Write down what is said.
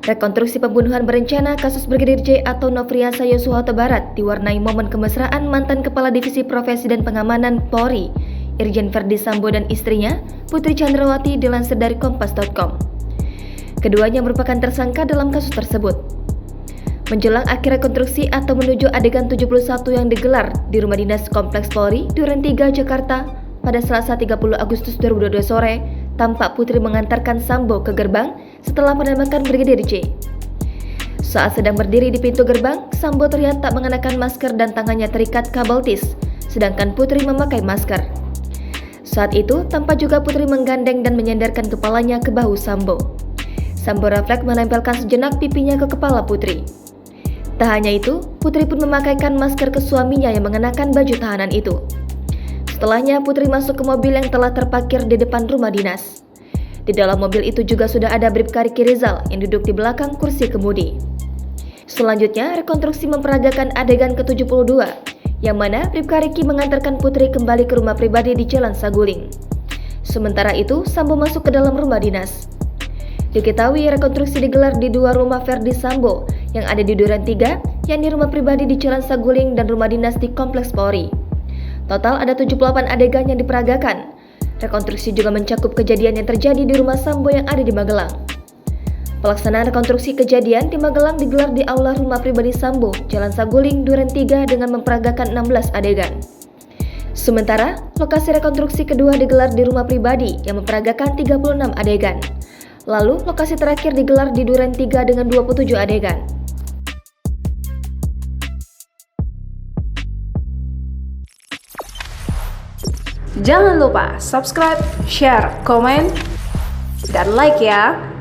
Rekonstruksi pembunuhan berencana kasus Brigadir J atau Nofriansah Yosua Huta Barat diwarnai momen kemesraan mantan Kepala Divisi Profesi dan Pengamanan Polri, Irjen Verdi Sambo dan istrinya, Putri Chandrawati, dilansir dari Kompas.com. Keduanya merupakan tersangka dalam kasus tersebut. Menjelang akhir rekonstruksi atau menuju adegan 71 yang digelar di Rumah Dinas Kompleks Polri, Duren 3, Jakarta, pada Selasa 30 Agustus 2022 sore, tampak Putri mengantarkan Sambo ke gerbang setelah menembakkan Brigadir J. Saat sedang berdiri di pintu gerbang, Sambo terlihat tak mengenakan masker dan tangannya terikat kabel tis, sedangkan Putri memakai masker. Saat itu, tampak juga Putri menggandeng dan menyandarkan kepalanya ke bahu Sambo. Sambo refleks menempelkan sejenak pipinya ke kepala Putri. Tak hanya itu, Putri pun memakaikan masker ke suaminya yang mengenakan baju tahanan itu. Setelahnya, Putri masuk ke mobil yang telah terparkir di depan rumah dinas. Di dalam mobil itu juga sudah ada Bribka Riki Rizal yang duduk di belakang kursi kemudi. Selanjutnya, rekonstruksi memperagakan adegan ke-72, yang mana Bribka Riki mengantarkan Putri kembali ke rumah pribadi di Jalan Saguling. Sementara itu, Sambo masuk ke dalam rumah dinas. Diketahui rekonstruksi digelar di dua rumah Verdi Sambo yang ada di Duren 3, yakni rumah pribadi di Jalan Saguling dan rumah dinas di Kompleks Polri. Total ada 78 adegan yang diperagakan. Rekonstruksi juga mencakup kejadian yang terjadi di rumah Sambo yang ada di Magelang. Pelaksanaan rekonstruksi kejadian di Magelang digelar di aula rumah pribadi Sambo, Jalan Saguling, Duren 3 dengan memperagakan 16 adegan. Sementara, lokasi rekonstruksi kedua digelar di rumah pribadi yang memperagakan 36 adegan. Lalu, lokasi terakhir digelar di Duren 3 dengan 27 adegan. Jangan lupa subscribe, share, komen, dan like ya!